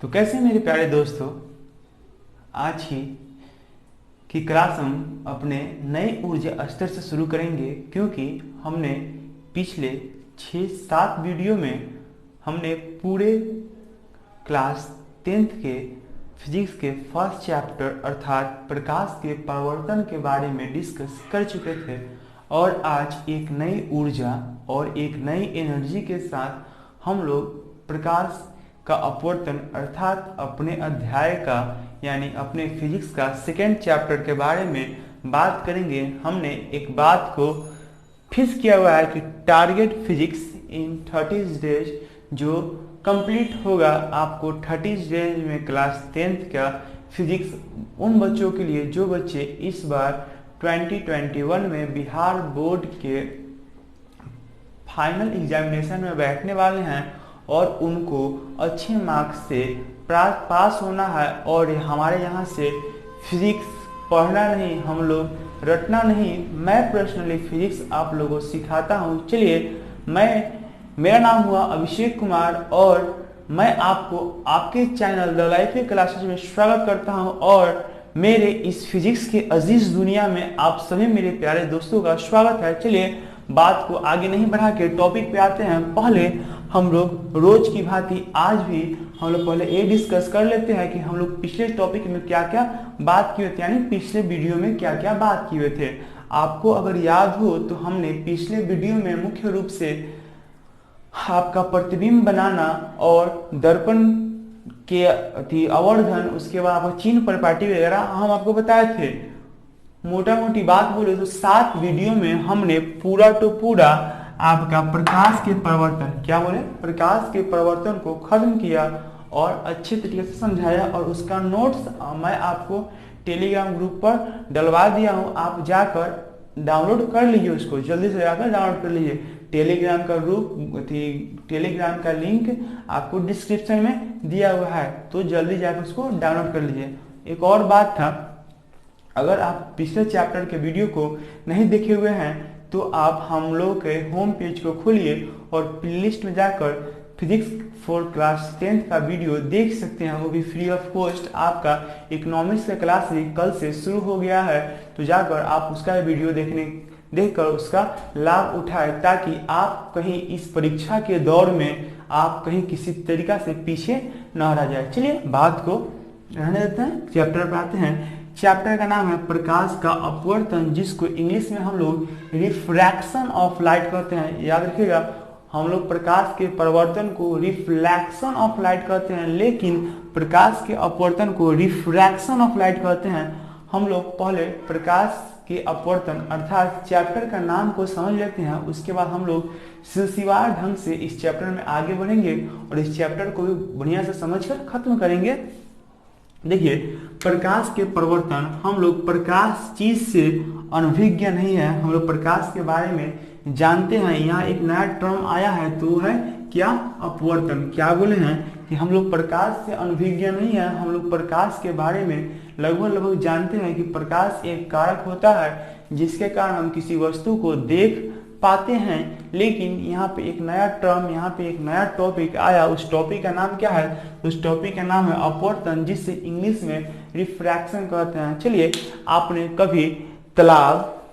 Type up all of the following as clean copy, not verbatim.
तो कैसे मेरे प्यारे दोस्तों, आज की क्लास हम अपने नए ऊर्जा स्तर से शुरू करेंगे, क्योंकि हमने पिछले 6-7 वीडियो में हमने पूरे क्लास 10th के फिजिक्स के फर्स्ट चैप्टर अर्थात प्रकाश के परावर्तन के बारे में डिस्कस कर चुके थे। और आज एक नई ऊर्जा और एक नई एनर्जी के साथ हम लोग प्रकाश का अपवर्तन अर्थात अपने अध्याय का यानी अपने फिजिक्स का सेकेंड चैप्टर के बारे में बात करेंगे। हमने एक बात को फिक्स किया हुआ है कि टारगेट फिजिक्स इन 30 डेज जो कंप्लीट होगा आपको 30 डेज में क्लास 10th का फिजिक्स उन बच्चों के लिए जो बच्चे इस बार 2021 में बिहार बोर्ड के फाइनल एग्जामिनेशन में बैठने वाले हैं और उनको अच्छे मार्क्स से पास होना है। और हमारे यहाँ से फिजिक्स पढ़ना नहीं, हम लोग रटना नहीं। मैं पर्सनली फिजिक्स आप लोगों को सिखाता हूँ। चलिए, मेरा नाम हुआ अभिषेक कुमार और मैं आपको आपके चैनल द लाइफ क्लासेस में स्वागत करता हूँ। और मेरे इस फिजिक्स के अजीज दुनिया में आप सभी मेरे प्यारे दोस्तों का स्वागत है। चलिए, बात को आगे नहीं बढ़ा के टॉपिक पे आते हैं। पहले हम लोग रोज की भांति आज भी हम लोग पहले ये डिस्कस कर लेते हैं कि हम लोग पिछले टॉपिक में क्या क्या बात किए थे, यानी पिछले वीडियो में क्या क्या बात किए थे। आपको अगर याद हो तो हमने पिछले वीडियो में मुख्य रूप से आपका प्रतिबिंब बनाना और दर्पण के आवर्धन, उसके बाद आपका चिन्ह परिपाटी वगैरह हम आपको बताए थे। मोटा मोटी बात बोले तो 7 वीडियो में हमने पूरा तो पूरा आपका प्रकाश के परिवर्तन, क्या बोले, प्रकाश के परिवर्तन को खत्म किया और अच्छे तरीके से समझाया। और उसका नोट्स मैं आपको टेलीग्राम ग्रुप पर डलवा दिया हूँ, आप जाकर डाउनलोड कर लीजिए, उसको जल्दी से जाकर डाउनलोड कर लीजिए। टेलीग्राम का ग्रुप टेलीग्राम का लिंक आपको डिस्क्रिप्शन में दिया हुआ है, तो जल्दी जाकर उसको डाउनलोड कर लीजिए। एक और बात था, अगर आप पिछले चैप्टर के वीडियो को नहीं देखे हुए हैं तो आप हम लोग के होम पेज को खोलिए और प्लेलिस्ट में जाकर फिजिक्स फॉर क्लास 10th का वीडियो देख सकते हैं, वो भी फ्री ऑफ कॉस्ट। आपका इकोनॉमिक्स का क्लास भी कल से शुरू हो गया है, तो जाकर आप उसका वीडियो देखकर उसका लाभ उठाए, ताकि आप कहीं इस परीक्षा के दौर में आप कहीं किसी तरीका से पीछे न रह जाए। चलिए, बात को रहने देते हैं, चैप्टर पर आते हैं। चैप्टर का नाम है प्रकाश का अपवर्तन, जिसको इंग्लिश में हम लोग रिफ्रैक्शन ऑफ लाइट कहते हैं। याद रखिएगा, हम लोग प्रकाश के परिवर्तन को रिफ्लेक्शन ऑफ लाइट कहते हैं, लेकिन प्रकाश के अपवर्तन को रिफ्रैक्शन ऑफ लाइट कहते हैं। हम लोग पहले प्रकाश के अपवर्तन अर्थात चैप्टर का नाम को समझ लेते हैं, उसके बाद हम लोग सिलसिलेवार ढंग से इस चैप्टर में आगे बढ़ेंगे और इस चैप्टर को भी बढ़िया से समझकर खत्म करेंगे। देखिए, प्रकाश के परिवर्तन, हम लोग प्रकाश चीज से अनभिज्ञ नहीं है, हम लोग प्रकाश के बारे में जानते हैं। यहाँ एक नया टर्म आया है, तो है क्या, अपवर्तन। क्या बोले हैं कि हम लोग प्रकाश से अनभिज्ञ नहीं है, हम लोग प्रकाश के बारे में लगभग जानते हैं कि प्रकाश एक कारक होता है जिसके कारण हम किसी वस्तु को देख पाते हैं। लेकिन यहाँ पे एक नया टर्म, यहाँ पे एक नया टॉपिक आया, उस टॉपिक का नाम क्या है, उस टॉपिक का नाम है अपवर्तन, जिससे इंग्लिश में रिफ्रैक्शन कहते हैं। चलिए, आपने कभी तालाब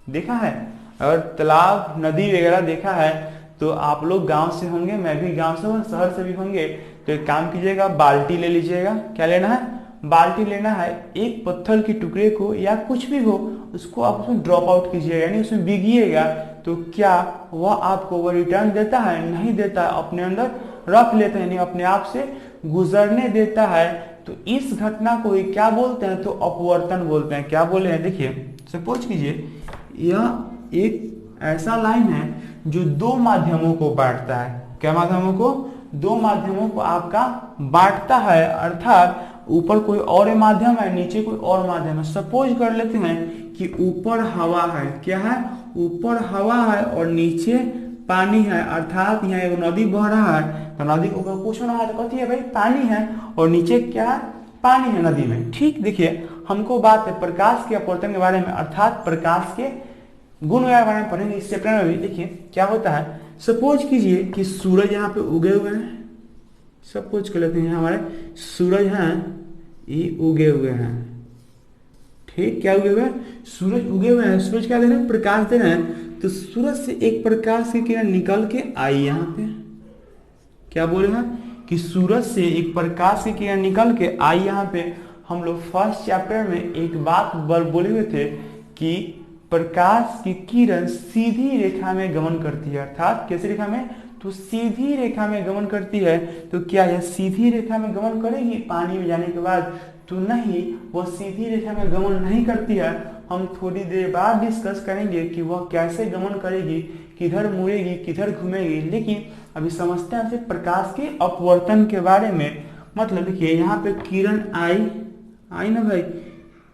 देखा है? अगर तालाब, नदी वगैरह देखा है तो आप लोग गांव से होंगे, मैं भी गांव से हूँ, शहर से भी होंगे। तो एक काम कीजिएगा, बाल्टी ले लीजिएगा। क्या लेना है? बाल्टी लेना है। एक पत्थर के टुकड़े को या कुछ भी हो, उसको आप उसमें ड्रॉप आउट कीजिएगा, यानी उसमें भीगिएगा। तो क्या वह आपको वो रिटर्न देता है? नहीं देता है, अपने अंदर रख लेता है, यानी अपने आप से गुजरने देता है। तो इस घटना को ही क्या बोलते हैं? तो अपवर्तन बोलते हैं। क्या बोले हैं? देखिए, सपोज कीजिए यह एक ऐसा लाइन है जो 2 माध्यमों को बांटता है। क्या माध्यमों को? 2 माध्यमों को आपका बांटता है, अर्थात ऊपर कोई और माध्यम है, नीचे कोई और माध्यम है। सपोज कर लेते हैं कि ऊपर हवा है। क्या है? ऊपर हवा है और नीचे पानी है, अर्थात यहाँ एक नदी बह रहा है, तो नदी को ऊपर कुछ होना है तो कहती है भाई पानी है, और नीचे क्या है? पानी है नदी में। ठीक, देखिए, हमको बात है प्रकाश के अपवर्तन के बारे में, अर्थात प्रकाश के गुण के बारे में पढ़ेंगे इस चैप्टर में भी। देखिए क्या होता है, सपोज कीजिए कि सूरज यहाँ पे उगे हुए हैं, सपोज कर लेते हैं हमारे सूरज हैं, ये उगे हुए हैं, ठीक, क्या उगे हुए हैं, सूरज उगे हुए हैं। सूरज क्या दे रहे हैं, प्रकाश दे रहे हैं। तो सूरज से एक प्रकाश की किरण निकल के आई यहाँ पे, क्या बोले हैं कि सूरज से एक प्रकाश की किरण निकल के आई यहाँ पे। हम लोग फर्स्ट चैप्टर में एक बात बोले हुए थे कि प्रकाश की किरण सीधी रेखा में गमन करती है, अर्थात कैसी रेखा में, तो सीधी रेखा में गमन करती है। तो क्या यह सीधी रेखा में गमन करेगी पानी में जाने के बाद, तो नहीं, वह सीधी रेखा में गमन नहीं करती है। हम थोड़ी देर बाद डिस्कस करेंगे कि वह कैसे गमन करेगी, किधर मुड़ेगी, किधर घूमेगी। लेकिन अभी समझते हैं प्रकाश के अपवर्तन के बारे में। मतलब देखिए यहाँ पे किरण आई ना भाई,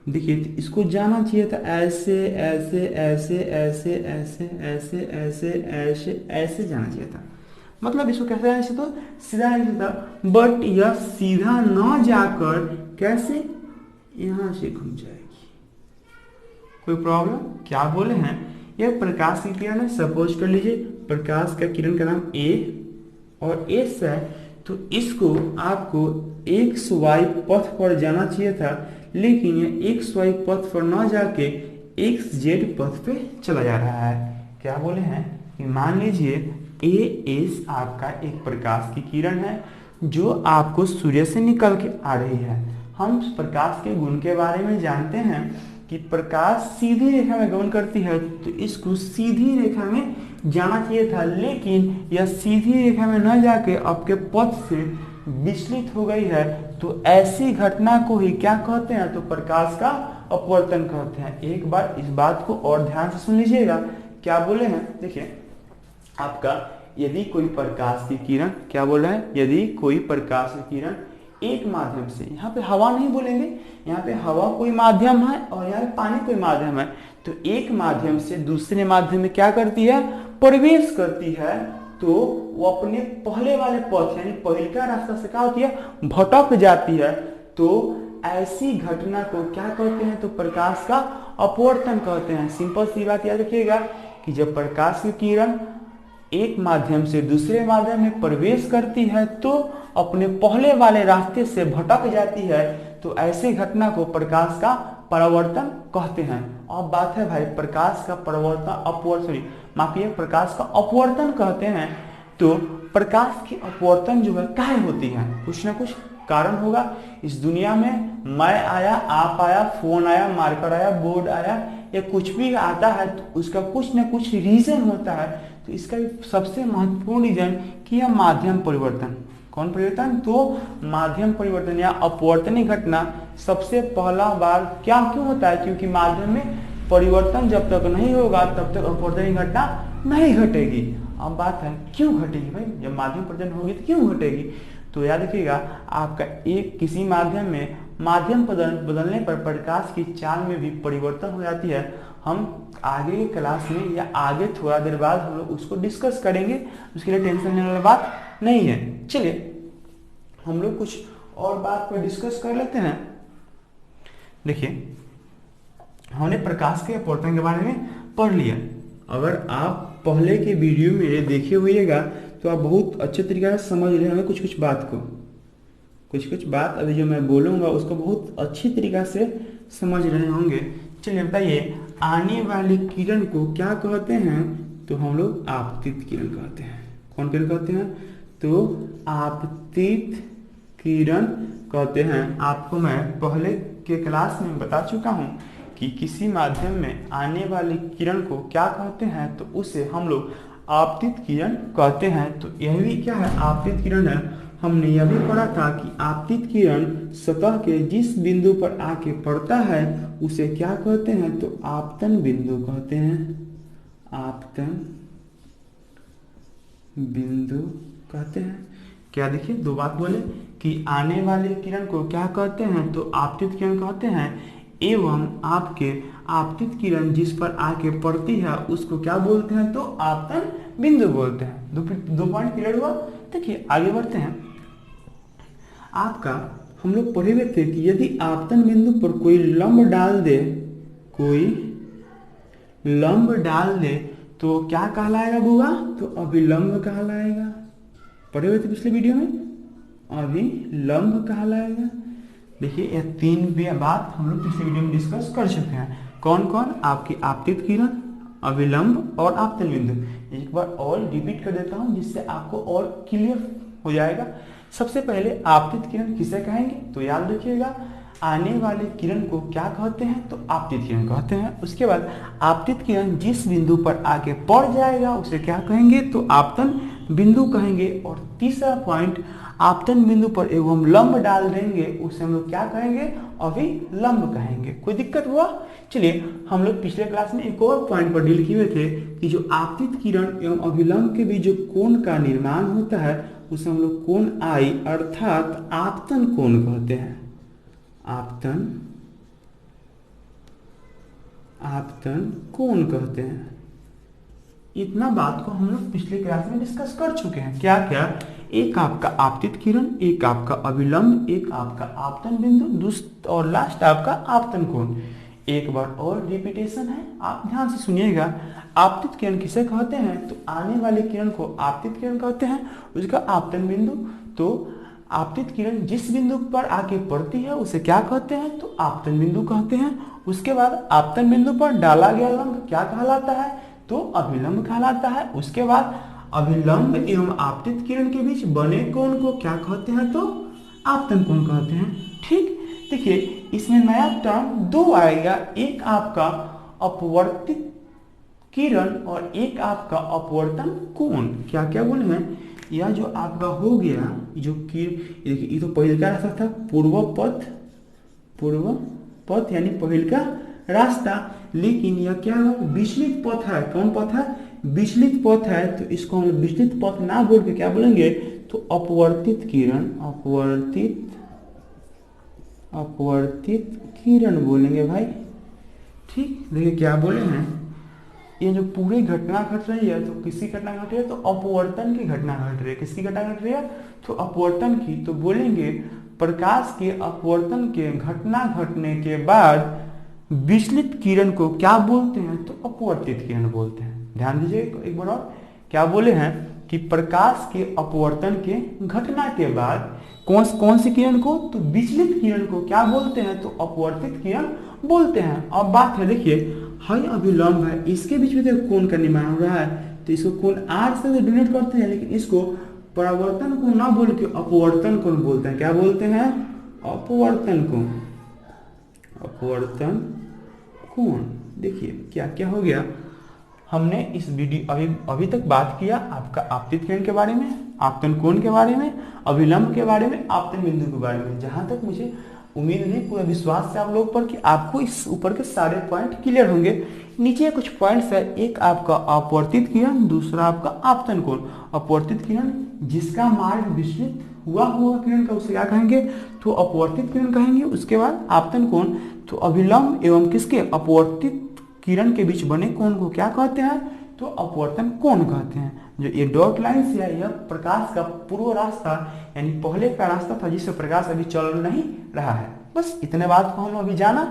देखिए इसको जाना चाहिए था ऐसे ऐसे ऐसे ऐसे ऐसे ऐसे ऐसे ऐसे ऐसे जाना चाहिए था, मतलब इसको कैसे जाना चाहिए, तो सीधा जाना चाहिए था। बट यह सीधा न जाकर कैसे यहां से घूम जाएगी। कोई प्रॉब्लम, क्या बोले हैं, यह प्रकाश की किरण है। सपोज कर लीजिए प्रकाश का किरण का नाम ए और एस है, तो इसको आपको एक्स वाई पथ पर जाना चाहिए था, लेकिन ये एक्स वाई पथ पर न जाके एक्स जेड पथ पे चला जा रहा है। क्या बोले हैं कि मान लीजिए ए एस आपका एक प्रकाश की किरण है जो आपको सूर्य से निकल के आ रही है। हम प्रकाश के गुण के बारे में जानते हैं कि प्रकाश सीधी रेखा में गमन करती है, तो इसको सीधी रेखा में जाना चाहिए था, लेकिन यह सीधी रेखा में न जाके आपके पथ से विचलित हो गई है। तो ऐसी घटना को ही क्या कहते हैं, तो प्रकाश का अपवर्तन कहते हैं। एक बार इस बात को और ध्यान से सुन लीजिएगा, क्या बोले हैं, देखिए आपका यदि कोई प्रकाश की किरण, क्या बोल रहे हैं, यदि कोई प्रकाश की किरण एक माध्यम से, यहाँ पे हवा नहीं बोलेंगे, यहाँ पे हवा कोई माध्यम है और यहाँ पे पानी कोई माध्यम है, तो एक माध्यम से दूसरे माध्यम में क्या करती है, प्रवेश करती है, तो वो अपने पहले वाले पथ यानी पहले का रास्ता से क्या होती है, भटक जाती है। तो ऐसी घटना को क्या कहते हैं, तो प्रकाश का अपवर्तन कहते हैं। सिंपल सी बात याद रखिएगा कि जब प्रकाश की किरण एक माध्यम से दूसरे माध्यम में प्रवेश करती है तो अपने पहले वाले रास्ते से भटक जाती है, तो ऐसे घटना को प्रकाश का परावर्तन कहते हैं। अब बात है भाई प्रकाश का परावर्तन प्रकाश का अपवर्तन कहते हैं। तो प्रकाश की अपवर्तन जो है काहे होती है, कुछ ना कुछ कारण होगा। इस दुनिया में मैं आया, आप आया, फोन आया, मार्कर आया, बोर्ड आया, या कुछ भी आता है तो उसका कुछ ना कुछ रीजन होता है। तो इसका सबसे महत्वपूर्ण रीजन कि यह माध्यम परिवर्तन, कौन परिवर्तन, तो माध्यम परिवर्तन या अपवर्तनीय घटना सबसे पहला बार क्या क्यों होता है, क्योंकि माध्यम में परिवर्तन जब तक नहीं होगा तब तक अपवर्तनीय घटना नहीं घटेगी। अब बात है क्यों घटेगी भाई, जब माध्यम परिवर्तन होगी तो क्यों घटेगी, तो याद रखिएगा आपका एक किसी माध्यम में माध्यम बदलने पर प्रकाश की चाल में भी परिवर्तन हो जाती है। हम आगे की क्लास में या आगे थोड़ा देर बाद हम लोग उसको डिस्कस करेंगे, उसके लिए टेंशन लेने वाली बात नहीं है। चलिए हम लोग कुछ और बात पर डिस्कस कर लेते हैं। देखिए हमने प्रकाश के अपवर्तन के बारे में पढ़ लिया। अगर आप पहले के वीडियो मेरे देखे हुएगा तो आप बहुत अच्छे तरीके से समझ रहे होंगे कुछ बात को, कुछ बात अभी जो मैं बोलूँगा उसको बहुत अच्छी तरीक़ा से समझ रहे होंगे। चलिए बताइए आने वाली किरण को क्या कहते हैं, तो हम लोग आपतित किरण कहते हैं। कौन किरण कहते हैं, तो आपतित किरण कहते हैं। आपको मैं पहले के क्लास में बता चुका हूँ कि किसी माध्यम में आने वाली किरण को क्या कहते हैं, तो उसे हम लोग आपतित किरण कहते हैं। तो यह भी क्या है, आपतित किरण है। हमने यह भी पढ़ा था कि आपतित किरण सतह के जिस बिंदु पर आके पड़ता है उसे क्या कहते हैं, तो आपतन बिंदु कहते हैं। आपतन बिंदु कहते हैं। क्या देखिए दो बात बोले कि आने वाली किरण को क्या कहते हैं, तो आपतित किरण कहते हैं, एवं आपके आपतित किरण जिस पर आके पड़ती है उसको क्या बोलते हैं, तो आपतन बिंदु बोलते हैं। दो पॉइंट क्लियर हुआ। देखिए आगे बढ़ते हैं। आपका हम लोग पढ़े हुए थे कि यदि आपतन बिंदु पर कोई लंब डाल दे तो क्या कहलाएगा बुआ, तो अभिलंब कहलाएगा। पढ़े हुए थे पिछले वीडियो में। अभिलंब कहलाएगा। देखिए यह तीन भी बात हम लोग पिछले वीडियो में डिस्कस कर चुके हैं। कौन कौन? आपकी आपतित किरण, अभिलंब और आपतन बिंदु। एक बार और रिपीट कर देता हूं जिससे आपको और क्लियर हो जाएगा। सबसे पहले आपतित किरण किसे कहेंगे? तो याद रखिएगा, आने वाले किरण को क्या कहते हैं? तो आपतित किरण कहते हैं। उसके बाद आपतित किरण जिस बिंदु पर आके पड़ जाएगा उसे क्या कहेंगे? तो आपतन बिंदु कहेंगे। और तीसरा पॉइंट, आपतन बिंदु पर एवं हम लंब डाल देंगे उसे हम लोग क्या कहेंगे? अभिलंब कहेंगे। कोई दिक्कत हुआ? चलिए, हम लोग पिछले क्लास में एक और पॉइंट पर डील किए हुए थे कि जो आपतित किरण एवं अभिलंब के बीच जो कोण का निर्माण होता है उसे हम लोग कोण आई अर्थात आपतन कोण कहते हैं। आपतन कोण कहते हैं। इतना बात को हम लोग पिछले क्लास में डिस्कस कर चुके हैं। क्या क्या? एक आपका आपतित किरण, एक आपका अभिलंब, एक आपका आपतन बिंदु, और लास्ट आपका आपतन कोण। एक बार और रिपीटेशन है, आप ध्यान से सुनिएगा। आपतित किरण किसे कहते हैं? तो आने वाले किरण को आपतित किरण कहते हैं। उसका आपतन बिंदु, तो आपतित किरण जिस बिंदु पर आके पड़ती है उसे क्या कहते हैं? तो आपतन बिंदु कहते हैं। उसके बाद आपतन बिंदु पर डाला गया लंब क्या कहलाता है? तो अभिलंब कहलाता है। उसके बाद अभिलंब एवं आपतित किरण के बीच बने कोण को क्या कहते हैं? तो आपतन कोण कहते हैं। ठीक, देखिए इसमें नया टर्म दो आएगा, एक आपका अपवर्तित किरण और एक आपका अपवर्तन कोण। क्या क्या बोले हैं? यह जो आपका हो गया जो कि देखिए, ये तो पहले का रास्ता था पूर्व पथ यानी पहले का रास्ता, लेकिन यह क्या है? विचलित पथ है। कौन पथ है? विचलित पथ है। तो इसको हम विचलित पथ ना बोल के क्या बोलेंगे? तो अपवर्तित किरण, अपवर्तित किरण बोलेंगे भाई। ठीक, देखिए क्या बोले हैं, ये जो पूरी घटना घट रही है तो किसकी घटना घट रही है? तो अपवर्तन की घटना घट रही है। किसकी घटना घट रही है? तो अपवर्तन की। तो बोलेंगे प्रकाश के अपवर्तन के घटना घटने के बाद विचलित किरण को क्या बोलते हैं? तो अपवर्तित किरण बोलते हैं। ध्यान दीजिए एक बार और, क्या बोले हैं कि प्रकाश के अपवर्तन के घटना के बाद कौन सी किरण को? तो विचलित किरण को क्या बोलते हैं? तो अपवर्तित किरण बोलते हैं। अब बात है, देखिए है अभिलंब है, इसके बीच में देखो कोण का निर्माण हो रहा है, तो इसको कोण आर से डिनोट करते हैं, लेकिन इसको परावर्तन कोण ना बोल के अपवर्तन कोण बोलते हैं। क्या बोलते हैं? अपवर्तन कोण, अपवर्तन कोण। देखिए क्या क्या हो गया, हमने इस वीडियो अभी तक बात किया आपका आपतित किरण के बारे में, आपतन कोण के बारे में, अभिलंब के बारे में, आपतन बिंदु के बारे में। जहां तक मुझे उम्मीद है, पूरा विश्वास है आप लोग पर कि आपको इस ऊपर के सारे पॉइंट क्लियर होंगे। नीचे कुछ पॉइंट्स है, एक आपका अपवर्तित किरण, दूसरा आपका आपतन कोण। अपवर्तित किरण जिसका मार्ग विचलित हुआ किरण का उसे क्या कहेंगे? तो अपवर्तित किरण कहेंगे। उसके बाद आपतन कोण, तो अभिलंब एवं किसके? अपवर्तित किरण के बीच बने कोण को क्या कहते हैं? तो अपवर्तन कोण कहते हैं। जो ये डॉट लाइन से है, यह प्रकाश का पूर्व रास्ता यानी पहले का रास्ता था जिससे प्रकाश अभी चल नहीं रहा है। बस इतने बात को हम अभी जाना।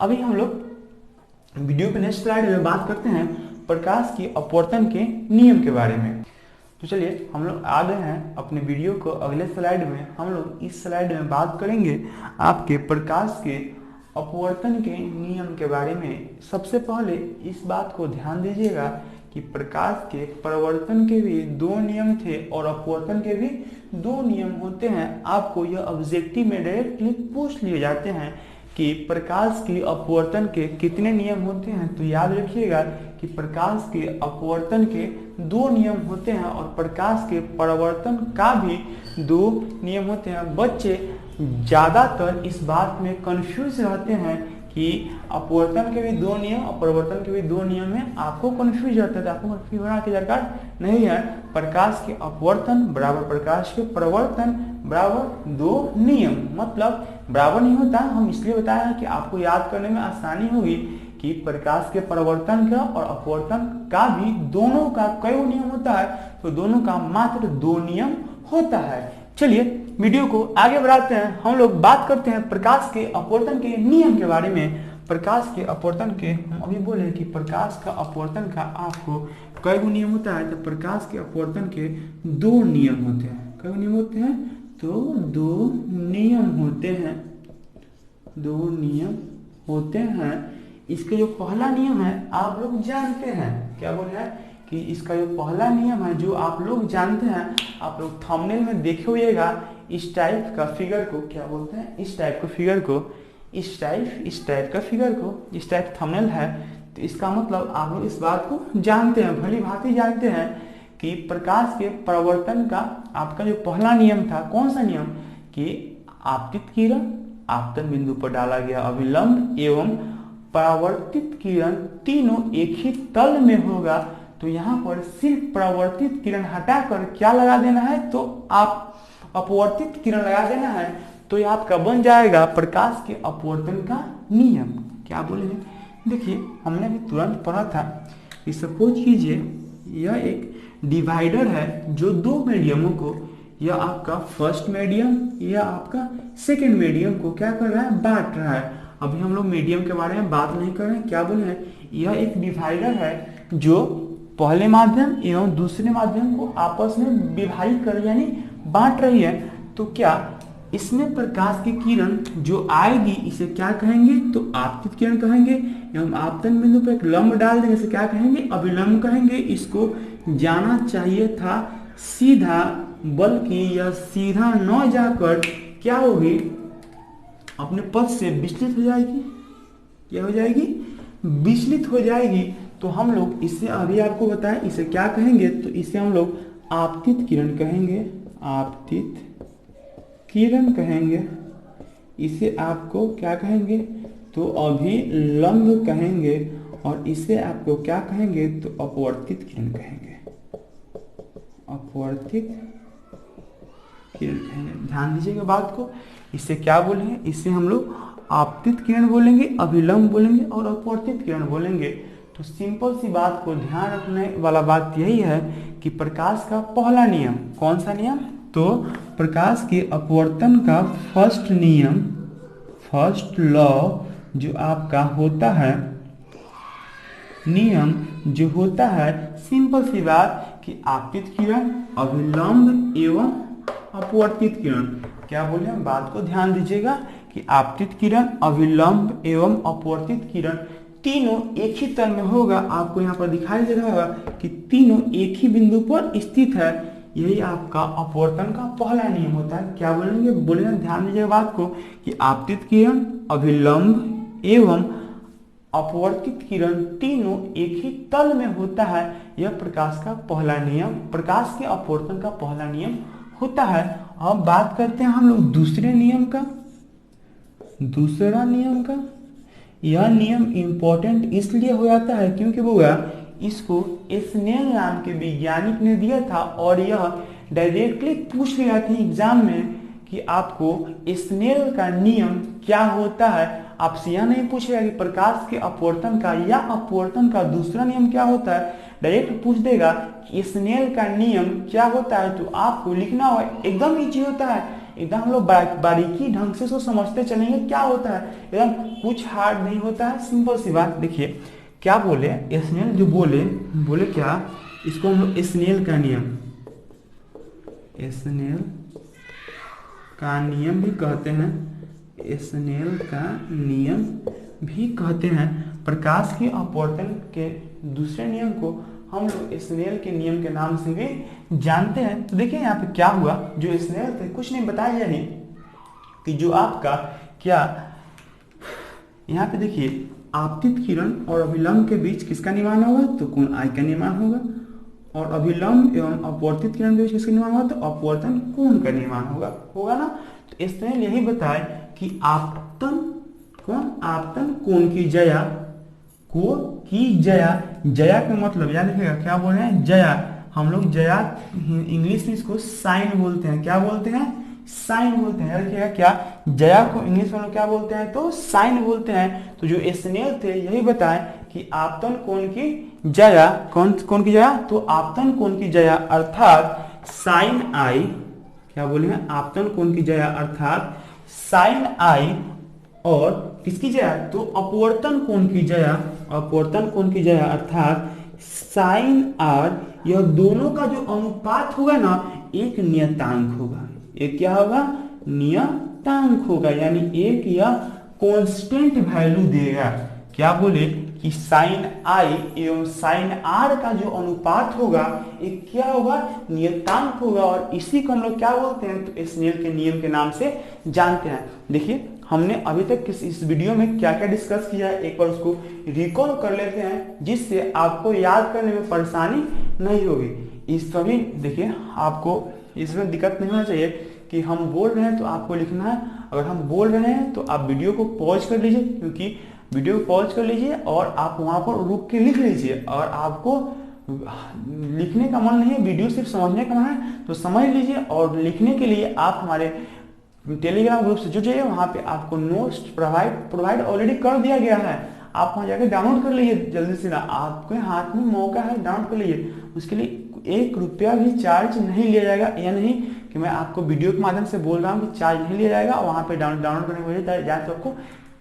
अभी हम लोग वीडियो के नेक्स्ट स्लाइड में बात करते हैं प्रकाश की अपवर्तन के नियम के बारे में। तो चलिए हम लोग आ गए हैं अपने वीडियो को अगले स्लाइड में। हम लोग इस स्लाइड में बात करेंगे आपके प्रकाश के अपवर्तन के नियम के बारे में। सबसे पहले इस बात को ध्यान दीजिएगा कि प्रकाश के परावर्तन के भी दो नियम थे और अपवर्तन के भी दो नियम होते हैं। आपको यह ऑब्जेक्टिव में डायरेक्टली पूछ लिए जाते हैं कि प्रकाश की अपवर्तन के कितने नियम होते हैं। तो याद रखिएगा कि प्रकाश के अपवर्तन के दो नियम होते हैं और प्रकाश के परावर्तन का भी दो नियम होते हैं। बच्चे ज्यादातर इस बात में कंफ्यूज रहते हैं कि अपवर्तन के भी दो नियम और परिवर्तन के भी दो नियम में आपको कंफ्यूज रहता है। तो आपको कंफ्यूज होने की दरकार नहीं है। प्रकाश के अपवर्तन बराबर प्रकाश के परिवर्तन बराबर दो नियम, मतलब बराबर नहीं होता। हम इसलिए बताया है कि आपको याद करने में आसानी होगी कि प्रकाश के परिवर्तन का और अपवर्तन का भी दोनों का कई नियम होता है, तो दोनों का मात्र दो नियम होता है। चलिए वीडियो को आगे बढ़ाते हैं। हम लोग बात करते हैं प्रकाश के अपवर्तन के नियम के बारे में। प्रकाश के अपवर्तन के हम अभी बोले कि प्रकाश का अपवर्तन का आपको कई नियम होता है। तो प्रकाश के अपवर्तन के दो नियम होते हैं। कई नियम होते हैं? तो दो नियम होते हैं, दो नियम होते हैं। इसके जो पहला नियम है आप लोग जानते हैं, क्या बोल रहे हैं कि इसका जो पहला नियम है जो आप लोग जानते हैं, आप लोग थंबनेल में देखे होइएगा, इस टाइप का फिगर को क्या बोलते हैं, इस टाइप का फिगर को, इस टाइप का फिगर को, इस टाइप थंबनेल है। तो इसका मतलब आप लोग इस बात को जानते हैं, भली भांति जानते हैं कि प्रकाश के परावर्तन का आपका जो पहला नियम था, कौन सा नियम, कि आपतित किरण आपतन बिंदु पर डाला गया अभिलंब एवं परावर्तित किरण तीनों एक ही तल में होगा। तो यहाँ पर सिर्फ परावर्तित किरण हटाकर क्या लगा देना है, तो आप अपवर्तित किरण लगा देना है, तो ये आपका बन जाएगा प्रकाश के अपवर्तन का नियम। क्या बोले हैं, देखिए हमने भी तुरंत पढ़ा था कि सपोज कीजिए यह एक डिवाइडर है जो दो मीडियमों को, या आपका फर्स्ट मीडियम या आपका सेकेंड मीडियम को क्या कर रहा है, बांट रहा है। अभी हम लोग मीडियम के बारे में बात नहीं कर रहे हैं। क्या बोले हैं, यह एक डिवाइडर है जो पहले माध्यम एवं दूसरे माध्यम को आपस में विभाजित कर यानी बांट रही है। तो क्या इसमें प्रकाश की किरण जो आएगी इसे क्या कहेंगे, तो आपतित किरण कहेंगे, एवं आपतन बिंदु पर एक लंब डाल देंगे, इसे क्या कहेंगे, अभिलंब कहेंगे। इसको जाना चाहिए था सीधा, बल्कि यह सीधा न जाकर क्या होगी, अपने पथ से विचलित हो जाएगी। क्या हो जाएगी, विचलित हो जाएगी। तो हम लोग इसे अभी आपको बताएं, इसे क्या कहेंगे, तो इसे हम लोग आपतित किरण कहेंगे, आपतित किरण कहेंगे। इसे आपको क्या कहेंगे, तो अभिलंब कहेंगे, और इसे आपको क्या कहेंगे, तो अपवर्तित किरण कहेंगे, अपवर्तित किरण कहेंगे। ध्यान दीजिएगा बात को, इसे क्या बोलेंगे, इसे हम लोग आपतित किरण बोलेंगे, अभिलंब बोलेंगे और अपवर्तित किरण बोलेंगे। तो सिंपल सी बात को ध्यान रखने वाला बात यही है कि प्रकाश का पहला नियम, कौन सा नियम, तो प्रकाश के अपवर्तन का फर्स्ट नियम, फर्स्ट लॉ जो आपका होता है, नियम जो होता है, सिंपल सी बात कि आपतित किरण, अभिलंब एवं अपवर्तित किरण। क्या बोले हम, बात को ध्यान दीजिएगा कि आपतित किरण, अभिलंब एवं अपवर्तित किरण तीनों एक ही तल में होगा। आपको यहाँ पर दिखाई दे रहा होगा कि तीनों एक ही बिंदु पर स्थित है। यही आपका अपवर्तन का पहला नियम होता है। क्या बोलेंगे, बोलेंगे, ध्यान दीजिएगा बात को कि आपतित किरण, अभिलंब एवं अपवर्तित किरण तीनों एक ही तल में होता है। यह प्रकाश का पहला नियम, प्रकाश के अपवर्तन का पहला नियम होता है। अब बात करते हैं हम लोग दूसरे नियम का, दूसरा नियम का। यह नियम इंपॉर्टेंट इसलिए हो जाता है क्योंकि वो इसको स्नेल नाम के वैज्ञानिक ने दिया था, और यह डायरेक्टली पूछ लिया था एग्जाम में कि आपको स्नेल का नियम क्या होता है। आपसे यह नहीं पूछेगा कि प्रकाश के अपवर्तन का या अपवर्तन का दूसरा नियम क्या होता है, डायरेक्ट पूछ देगा कि स्नेल का नियम क्या होता है। तो आपको लिखना हो, एकदम ईजी होता है, एकदम हम लोग बारीकी ढंग से इसको समझते चलेंगे क्या होता है, एकदम कुछ हार्ड नहीं होता है, सिंपल सी बात। देखिए क्या बोले स्नेल, जो बोले क्या, इसको हम लोग स्नेल का नियम, स्नेल का नियम भी कहते हैं, स्नेल का नियम भी कहते हैं। प्रकाश के अपवर्तन के दूसरे नियम को हम लोग स्नेल के नियम के नाम से भी जानते हैं। तो देखिए यहाँ पे क्या हुआ, जो स्नेल थे कुछ नहीं बताया जाए कि जो आपका क्या, यहाँ पे देखिए आपतित किरण और अभिलंब के बीच किसका निर्माण होगा, तो कोण आई का निर्माण होगा, और अभिलंब एवं अपवर्तित किरण के बीच किसका निर्माण होगा, तो अपवर्तन कोण का निर्माण होगा ना। तो स्नेल यही बताए कि आपतन कोण की जया को की जया का मतलब याद रखिएगा, क्या बोल रहे हैं, जया। हम लोग जया इंग्लिश में इसको साइन बोलते हैं। क्या बोलते हैं, साइन बोलते हैं। याद रखिएगा क्या, जया को इंग्लिश में लोग क्या बोलते हैं, तो साइन बोलते हैं। तो जो स्नेल थे यही बताएं कि आपतन कोण की जया, कौन की जया, तो आपतन कोण की जया अर्थात साइन आई, क्या बोले हैं, आपतन कोण की जया अर्थात साइन आई, और किसकी जया, तो अपवर्तन कोण की जया, अपवर्तन कोण की जया अर्थात साइन आर, यह दोनों का जो अनुपात होगा ना, एक नियतांक होगा, एक क्या होगा, नियतांक होगा, यानी एक या कांस्टेंट वैल्यू देगा। क्या बोले कि साइन आई एवं साइन आर का जो अनुपात होगा एक क्या होगा, नियतांक होगा, और इसी को हम लोग क्या बोलते हैं, तो स्नेल के नियम के नाम से जानते हैं। देखिए हमने अभी तक इस वीडियो में क्या क्या डिस्कस किया है, एक बार उसको रिकॉल कर लेते हैं, जिससे आपको याद करने में परेशानी नहीं होगी। इस सभी देखिए आपको इसमें दिक्कत नहीं होना चाहिए कि हम बोल रहे हैं तो आपको लिखना है, अगर हम बोल रहे हैं तो आप वीडियो को पॉज कर लीजिए, क्योंकि वीडियो को पॉज कर लीजिए और आप वहां पर रुक के लिख लीजिए, और आपको लिखने का मन नहीं है, वीडियो सिर्फ समझने का मन है तो समझ लीजिए, और लिखने के लिए आप हमारे टेलीग्राम ग्रुप से जुड़ जाइए, वहां पे आपको नोट्स प्रोवाइड ऑलरेडी कर दिया गया है, आप वहां जाकर डाउनलोड कर लीजिए जल्दी से ना, आपके हाथ में मौका है, डाउनलोड कर लीजिए। उसके लिए 1 रुपया भी चार्ज नहीं लिया जाएगा, या नहीं कि मैं आपको वीडियो के माध्यम से बोल रहा हूँ कि चार्ज नहीं लिया जाएगा, वहां पे डाउनलोड करने की वजह जहाँ तो आपको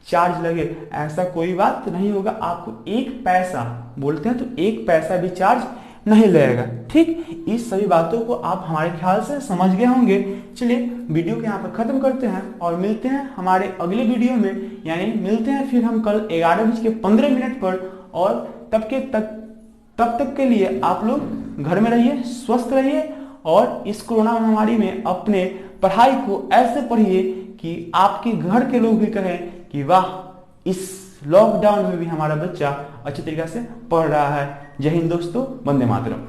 चार्ज लगे, ऐसा कोई बात नहीं होगा। आपको 1 पैसा बोलते हैं तो 1 पैसा भी चार्ज नहीं लगेगा। ठीक, इस सभी बातों को आप हमारे ख्याल से समझ गए होंगे। चलिए वीडियो को यहाँ पर खत्म करते हैं और मिलते हैं हमारे अगले वीडियो में, यानी मिलते हैं फिर हम कल 11:15 पर, और तब तक के लिए आप लोग घर में रहिए, स्वस्थ रहिए, और इस कोरोना महामारी में अपने पढ़ाई को ऐसे पढ़िए कि आपके घर के लोग भी कहें कि वाह, इस लॉकडाउन में भी हमारा बच्चा अच्छे तरीके से पढ़ रहा है। जय हिंद दोस्तों, वंदे मातरम।